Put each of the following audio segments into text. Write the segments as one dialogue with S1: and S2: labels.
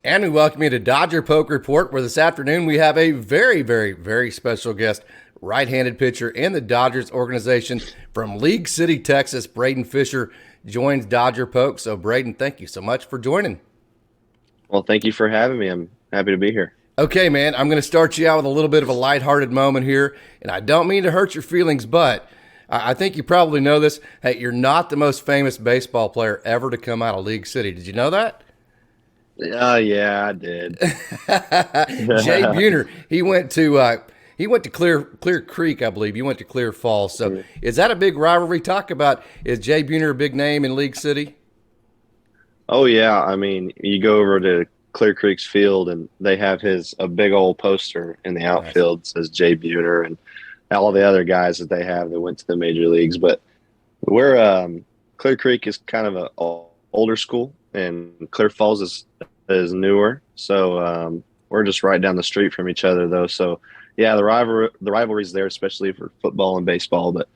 S1: And we welcome you to Dodger Poke Report, where this afternoon we have a very, very, very special guest, right-handed pitcher in the Dodgers organization from League City, Texas. Braydon Fisher joins Dodger Poke. So, Braydon, thank you so much for joining.
S2: Well, thank you for having me. I'm happy to be here.
S1: Okay, man, I'm going to start you out with a little bit of a lighthearted moment here, and I don't mean to hurt your feelings, but I think you probably know this. Hey, you're not the most famous baseball player ever to come out of League City. Did you know that?
S2: Yeah, I did.
S1: Jay Buhner, he went to Clear Creek, I believe. You went to Clear Falls. So is that a big rivalry? Talk about, is Jay Buhner a big name in League City?
S2: Oh yeah, I mean, you go over to Clear Creek's field and they have a big old poster in the
S1: Nice.
S2: outfield that says Jay Buhner and all the other guys that they have that went to the major leagues. But we're Clear Creek is kind of a older school, and Clear Falls is newer. So we're just right down the street from each other, though. So yeah, the rivalry's there, especially for football and baseball. But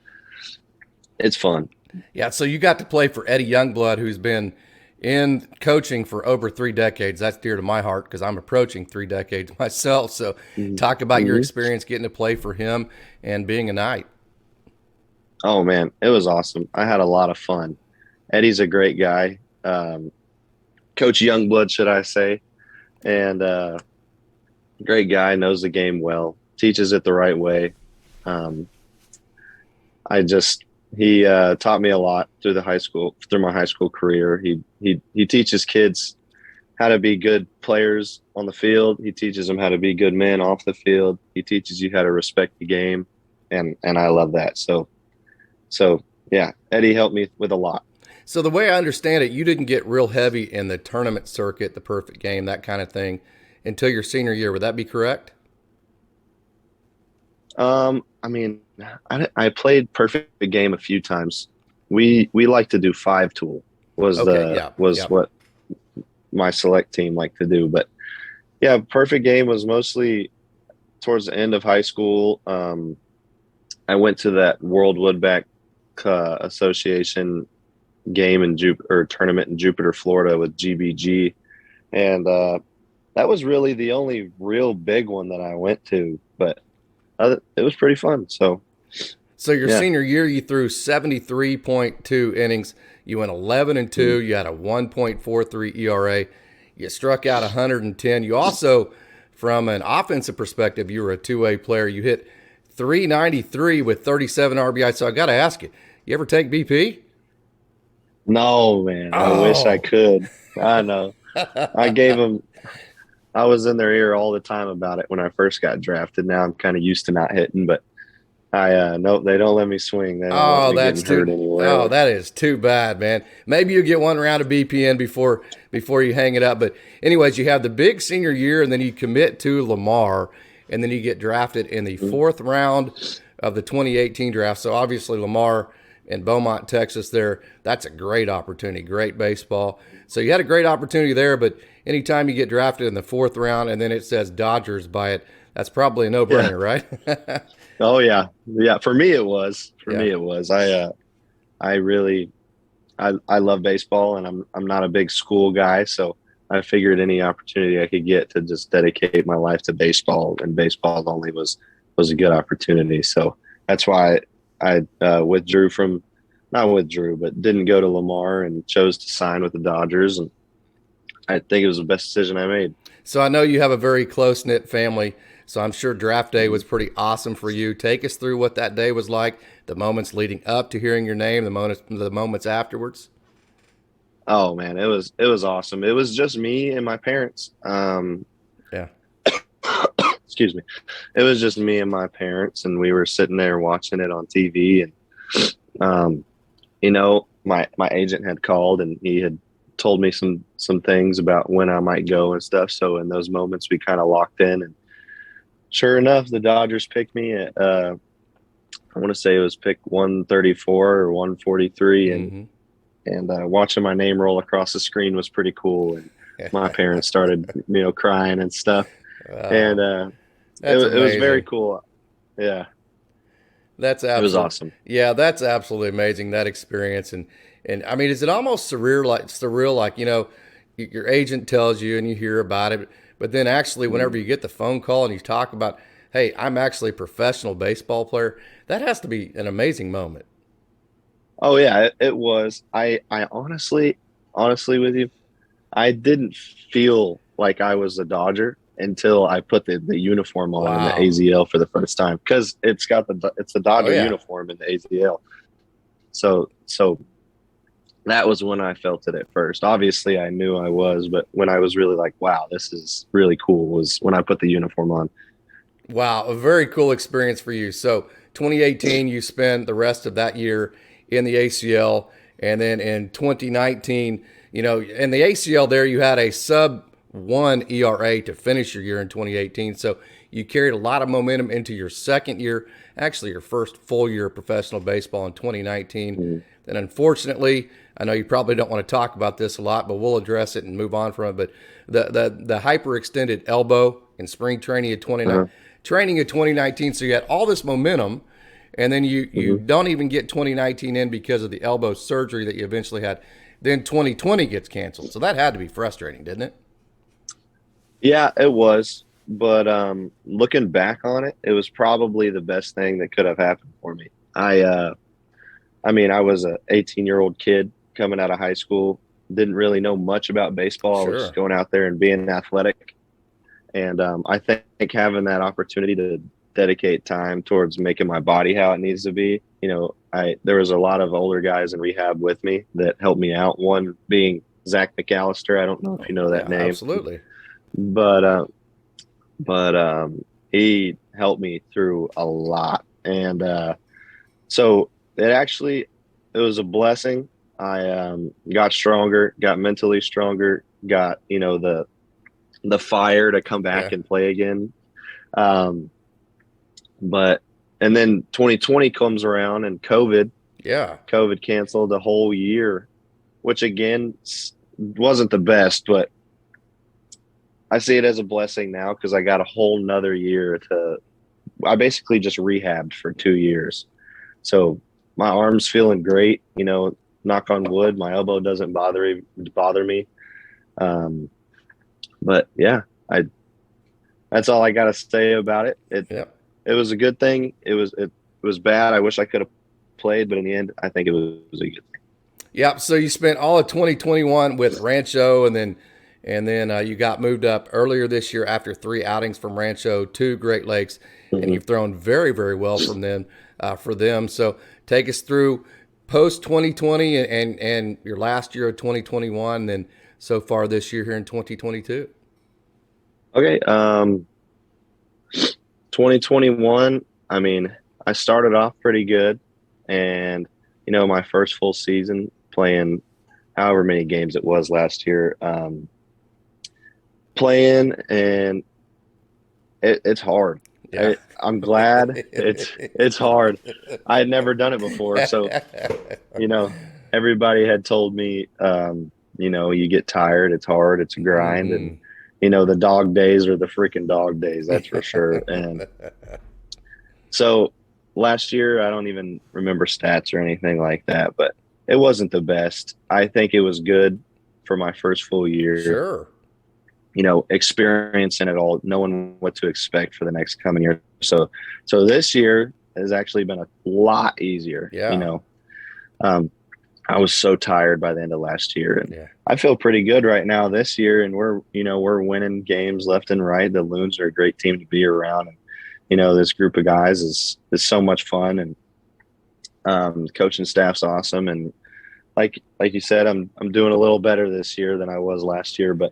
S2: it's fun.
S1: Yeah, so you got to play for Eddie Youngblood, who's been in coaching for over 3 decades. That's dear to my heart because I'm approaching 3 decades myself. So talk about your
S2: Mm-hmm.
S1: experience getting to play for him and being a Knight.
S2: Oh man, it was awesome. I had a lot of fun. Eddie's a great guy. Coach Youngblood, should I say, and great guy, knows the game well, teaches it the right way. Um, I just he taught me a lot through my high school career. He teaches kids how to be good players on the field. He teaches them how to be good men off the field. He teaches you how to respect the game, and I love that. So yeah, Eddie helped me with a lot.
S1: So the way I understand it, you didn't get real heavy in the tournament circuit, the perfect game, that kind of thing, until your senior year. Would that be correct?
S2: I mean, I played perfect game a few times. We like to do five tool
S1: Okay, yeah,
S2: was
S1: yeah.
S2: what my select team liked to do. But yeah, perfect game was mostly towards the end of high school. I went to that World Woodback Association game in Jupiter or tournament in Jupiter, Florida with GBG, and that was really the only real big one that I went to. But it was pretty fun. So
S1: So your
S2: yeah.
S1: senior year, you threw 73.2 innings. You went 11 and
S2: Mm-hmm.
S1: 2. You had a 1.43 ERA. You struck out 110. You also, from an offensive perspective, you were a two-way player. You hit 393 with 37 RBI. So I got to ask you, you ever take BP?
S2: No, man. I wish I
S1: Oh,
S2: could. I know. I gave them. I was in their ear all the time about it when I first got drafted. Now I'm kind of used to not hitting, but I nope. They don't let me swing. They don't want
S1: oh,
S2: me
S1: that's
S2: getting hurt
S1: too. Oh,
S2: anywhere.
S1: that is too bad, man. Maybe you get one round of BPN before you hang it up. But anyways, you have the big senior year, and then you commit to Lamar, and then you get drafted in the
S2: Mhm.
S1: fourth round of the 2018 draft. So obviously Lamar in Beaumont, Texas. That's a great opportunity, great baseball. So you had a great opportunity there. But anytime you get drafted in the fourth round, and then it says Dodgers by it, that's probably a
S2: Yeah.
S1: no-brainer, right?
S2: Oh yeah. Yeah. For me, it was. For
S1: Yeah.
S2: me, it was. I really. I love baseball, and I'm not a big school guy, so I figured any opportunity I could get to just dedicate my life to baseball, and baseball only was a good opportunity. So that's why I withdrew from, not withdrew, but didn't go to Lamar and chose to sign with the Dodgers, and I think it was the best decision I made.
S1: So I know you have a very close knit family. So I'm sure draft day was pretty awesome for you. Take us through what that day was like, the moments leading up to hearing your name, the moments afterwards.
S2: Oh man, it was awesome. It was just me and my parents.
S1: Yeah.
S2: Excuse me. It was just me and my parents, and we were sitting there watching it on TV. And um, my agent had called, and he had told me some things about when I might go and stuff. So in those moments, we kind of locked in, and sure enough, the Dodgers picked me at I want to say it was pick 134 or 143,
S1: Hmm.
S2: and watching my name roll across the screen was pretty cool. And my parents started crying and stuff, and
S1: Oh,
S2: it
S1: that's
S2: was very
S1: amazing.
S2: cool. Yeah,
S1: That's
S2: it was
S1: absolute.
S2: awesome.
S1: Yeah, that's absolutely amazing, that experience. And I mean, is it almost surreal, like your agent tells you and you hear about it, but then actually whenever you get the phone call and you talk about, hey, I'm actually a professional baseball player, that has to be an amazing moment.
S2: Oh yeah, it was. I honestly with you, I didn't feel like I was a Dodger until I put the uniform on in the
S1: Wow.
S2: AZL for the first time because it's the
S1: Oh
S2: Dodger
S1: yeah.
S2: uniform in the AZL. So that was when I felt it at first. Obviously, I knew I was, but when I was really like, wow, this is really cool was when I put the uniform on.
S1: Wow, a very cool experience for you. So 2018, you spent the rest of that year in the ACL, and then in 2019, in the ACL there you had a sub 1 ERA to finish your year in 2018. So you carried a lot of momentum into your second year, actually your first full year of professional baseball in 2019.
S2: Mm,
S1: Then unfortunately, I know you probably don't want to talk about this a lot, but we'll address it and move on from it. But the hyperextended elbow in spring training of 29
S2: uh-huh,
S1: training in 2019. So you had all this momentum, and then you
S2: hmm.
S1: don't even get 2019 in because of the elbow surgery that you eventually had. Then 2020 gets canceled. So that had to be frustrating, didn't it?
S2: Yeah, it was. But looking back on it, it was probably the best thing that could have happened for me. I mean, I was a 18-year-old kid coming out of high school, didn't really know much about baseball. I was just
S1: Sure.
S2: going out there and being athletic. And I think having that opportunity to dedicate time towards making my body how it needs to be, I there was a lot of older guys in rehab with me that helped me out. One being Zach McAllister. I don't know if
S1: Oh,
S2: you know that
S1: yeah,
S2: name,
S1: absolutely.
S2: but he helped me through a lot, and so it was a blessing. I got stronger, got mentally stronger, got the fire to come back
S1: Yeah.
S2: and play again. Um, but and then 2020 comes around and
S1: Yeah.
S2: COVID canceled the whole year, which again wasn't the best, but I see it as a blessing now because I got a whole nother year to. I basically just rehabbed for 2 years, so my arm's feeling great. Knock on wood, my elbow doesn't bother me. Um, but yeah, I that's all I got to say about it.
S1: Yeah.
S2: It was a good thing. It was bad. I wish I could have played, but in the end, I think it was a good thing.
S1: Yeah. So you spent all of 2021 with Rancho, and then you got moved up earlier this year after 3 outings from Rancho to Great Lakes, and
S2: Mm-hmm.
S1: you've thrown very, very well from them for them. So take us through post 2020 and your last year of 2021, and then so far this year here in 2022.
S2: Okay. 2021. I mean, I started off pretty good, and my first full season playing however many games it was last year, playing and it's hard.
S1: Yeah.
S2: I'm glad it's hard. I had never done it before, so you know, everybody had told me, you get tired, it's hard, it's a grind, and
S1: Hmm.
S2: the dog days are the freaking dog days, that's for sure. And so last year, I don't even remember stats or anything like that, but it wasn't the best. I think it was good for my first full year,
S1: Sure.
S2: experiencing it all, knowing what to expect for the next coming year. So this year has actually been a lot easier.
S1: Yeah.
S2: Um, I was so tired by the end of last year, and
S1: Yeah.
S2: I feel pretty good right now this year. And we're winning games left and right. The Loons are a great team to be around, and this group of guys is so much fun, and coaching staff's awesome. And like you said, I'm doing a little better this year than I was last year, but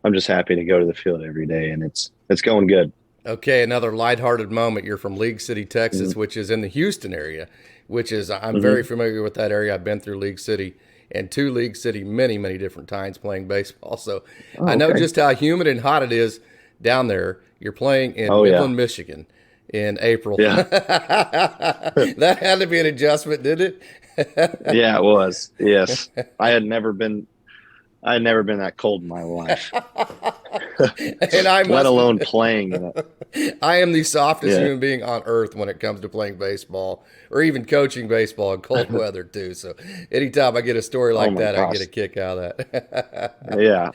S2: I'm just happy to go to the field every day, and it's going good.
S1: Okay, another lighthearted moment. You're from League City,
S2: Mm-hmm.
S1: Texas, which is in the Houston area, which is, I'm very
S2: Mm-hmm.
S1: familiar with that area. I've been through League City and to League City many, many different times playing baseball. So I
S2: Oh,
S1: know
S2: okay.
S1: just how humid and hot it is down there. You're playing in
S2: Oh yeah,
S1: Midland, Michigan in April.
S2: yeah,
S1: That had to be an adjustment, did it?
S2: yeah. It was. Yes, I had never been. I had never been that cold in my life,
S1: And I
S2: let
S1: must
S2: alone playing in it.
S1: I am the softest
S2: Yeah.
S1: human being on earth when it comes to playing baseball or even coaching baseball in cold weather too. So anytime I get a story
S2: Oh
S1: like
S2: my
S1: that, I get a
S2: gosh.
S1: kick out of that.
S2: Yeah.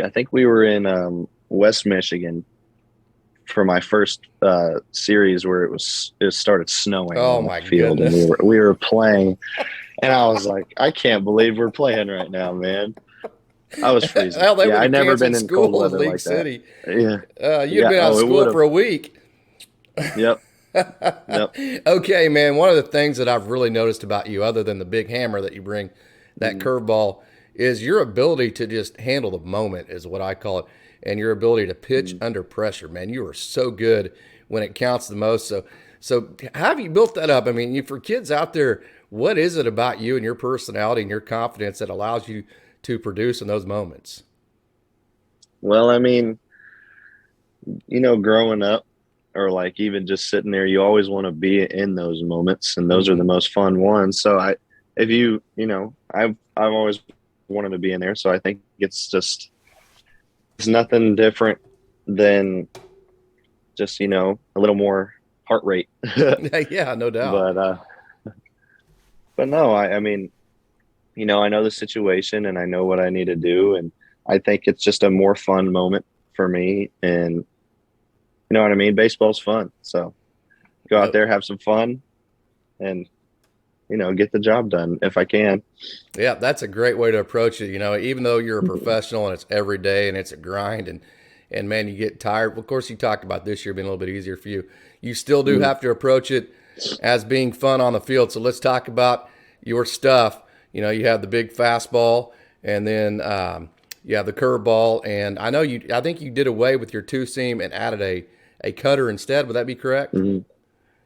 S2: I think we were in West Michigan for my first series where it started snowing
S1: Oh
S2: on the
S1: my
S2: field, and
S1: goodness.
S2: we were playing, and I was like, I can't believe we're playing right now, man. I was freezing.
S1: Well, they
S2: Yeah,
S1: would
S2: I
S1: have
S2: never
S1: canceled
S2: been in cold
S1: school in
S2: weather
S1: League
S2: like that.
S1: City.
S2: Yeah.
S1: You'd
S2: Yeah.
S1: been out of
S2: Oh, it
S1: school
S2: would have.
S1: for a week.
S2: Yep.
S1: Okay, man. One of the things that I've really noticed about you, other than the big hammer that you bring, that
S2: Yep.
S1: curveball, is your ability to just handle the moment, is what I call it, and your ability to pitch under pressure. Man, you are so good when it counts the most. So how have you built that up? I mean, for kids out there, what is it about you and your personality and your confidence that allows you to produce in those moments?
S2: Well, I mean, growing up or like even just sitting there, you always want to be in those moments, and those are the
S1: Hmm.
S2: most fun ones. So if I've always wanted to be in there. So I think it's nothing different than just, a little more heart rate.
S1: Yeah, no doubt.
S2: But, but no, I mean, I know the situation and I know what I need to do. And I think it's just a more fun moment for me. And you know what I mean? Baseball's fun. So go out
S1: No,
S2: there, have some fun, and get the job done if I can.
S1: yeah, that's a great way to approach it. Even though you're a professional and it's every day and it's a grind and man, you get tired. Well, of course, you talked about this year being a little bit easier for you. You still do
S2: Mhm.
S1: have to approach it as being fun on the field. So let's talk about your stuff. You have the big fastball and then you have the curveball. And I think you did away with your two seam and added a cutter instead. Would that be correct?
S2: Mhm.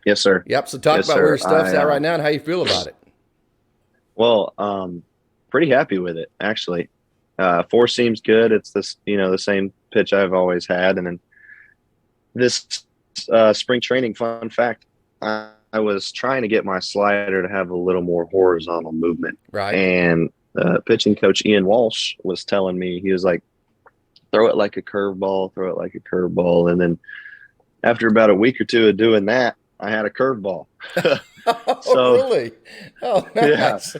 S2: Yes, sir.
S1: Yep. So talk
S2: Yes,
S1: about where
S2: sir.
S1: your stuff's at right now and how you feel about it.
S2: Well, pretty happy with it actually. Four seems good. It's the same pitch I've always had. And then this spring training, fun fact, I was trying to get my slider to have a little more horizontal movement.
S1: Right.
S2: And pitching coach Ian Walsh was telling me, he was like, throw it like a curveball, throw it like a curveball. And then after about a week or two of doing that, I had a curveball.
S1: Oh,
S2: So,
S1: really? Oh,
S2: yeah.
S1: nice.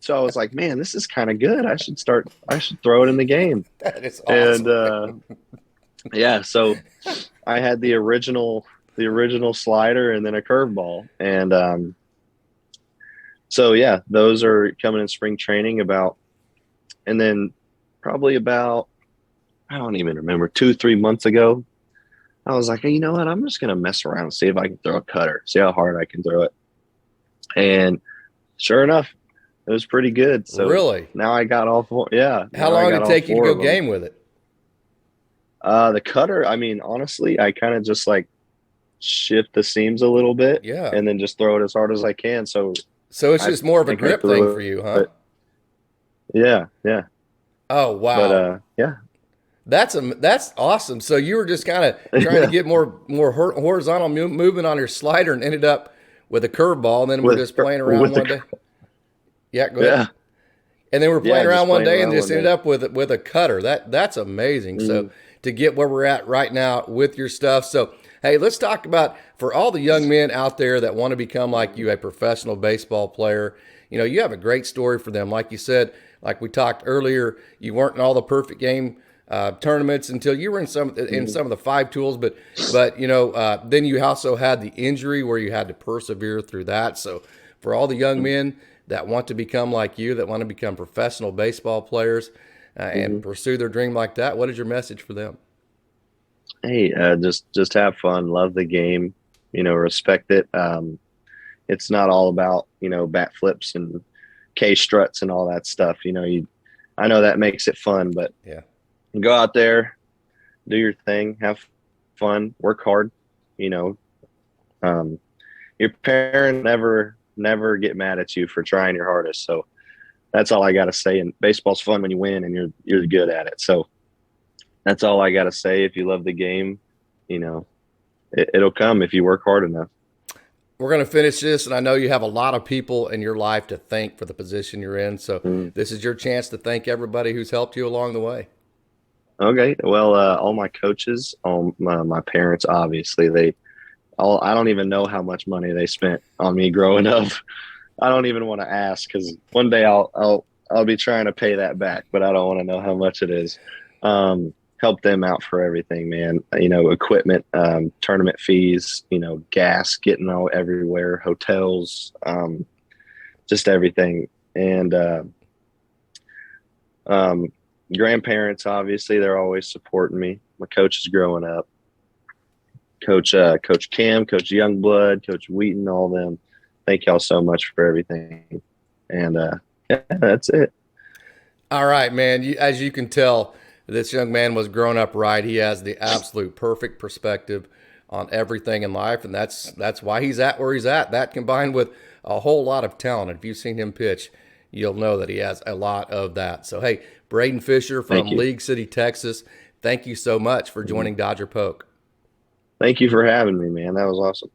S2: So I was like, man, this is kind of good. I should throw it in the game.
S1: That is
S2: And
S1: awesome.
S2: yeah, so I had the original slider and then a curveball. And so yeah, those are coming in spring training and then probably about, I don't even remember, 2, 3 months ago, I was like, hey, you know what? I'm just gonna mess around and see if I can throw a cutter, see how hard I can throw it. And sure enough, it was pretty good. So
S1: Really?
S2: now I got all four. Yeah,
S1: How
S2: now I
S1: long
S2: got
S1: did it
S2: all
S1: take you to
S2: four
S1: go
S2: of them.
S1: game with it?
S2: The cutter, I mean, honestly, I kind of just like shift the seams a little bit
S1: Yeah.
S2: and then just throw it as hard as I can. So
S1: So it's
S2: I
S1: just more of a
S2: think I
S1: grip thing for
S2: threw
S1: you, huh?
S2: it. Yeah, yeah.
S1: Oh,
S2: But
S1: wow.
S2: yeah,
S1: That's awesome. So you were just kind of trying to
S2: yeah.
S1: get more horizontal movement on your slider and ended up with a curveball. And then we're
S2: With
S1: just playing around
S2: with the
S1: one day. Yeah, go ahead.
S2: yeah,
S1: And then we're
S2: yeah,
S1: playing around
S2: just
S1: one
S2: playing
S1: day and
S2: around
S1: just
S2: one
S1: ended
S2: day.
S1: up with a cutter. That's amazing. So
S2: Mm,
S1: to get where we're at right now with your stuff. So hey, let's talk about for all the young men out there that want to become like you, a professional baseball player. You have a great story for them. Like you said, like we talked earlier, you weren't in all the perfect game tournaments until you were in
S2: mm,
S1: some of the five tools, but then you also had the injury where you had to persevere through that. So for all the young
S2: mm,
S1: men that want to become like you, that want to become professional baseball players and
S2: mm.
S1: pursue their dream like that, what is your message for them?
S2: Hey, just have fun, love the game, respect it. It's not all about bat flips and K struts and all that stuff. I know that makes it fun, but
S1: Yeah.
S2: go out there, do your thing, have fun, work hard. You know, um, your parents never get mad at you for trying your hardest. So that's all I got to say. And baseball's fun when you win and you're good at it. So that's all I got to say. If you love the game, you know, it'll come if you work hard enough.
S1: We're going to finish this, and I know you have a lot of people in your life to thank for the position you're in. So
S2: Mm.
S1: this is your chance to thank everybody who's helped you along the way.
S2: Okay. Well, all my coaches, all my parents, obviously, I don't even know how much money they spent on me growing up. I don't even want to ask because one day I'll be trying to pay that back, but I don't want to know how much it is. Help them out for everything, man. Equipment, tournament fees, gas getting all everywhere, hotels, just everything. And um, grandparents, obviously, they're always supporting me. My coaches growing up, Coach Cam, Coach Youngblood, Coach Wheaton, all them. Thank y'all so much for everything. And yeah, that's it.
S1: All right, man. As you can tell, this young man was grown up right. He has the absolute perfect perspective on everything in life, and that's why he's at where he's at. That combined with a whole lot of talent. If you've seen him pitch, you'll know that he has a lot of that. So, hey, Braydon Fisher
S2: Thank
S1: from
S2: you.
S1: League City, Texas, thank you so much for
S2: Mhm.
S1: joining Dodger Poke.
S2: Thank you for having me, man. That was awesome.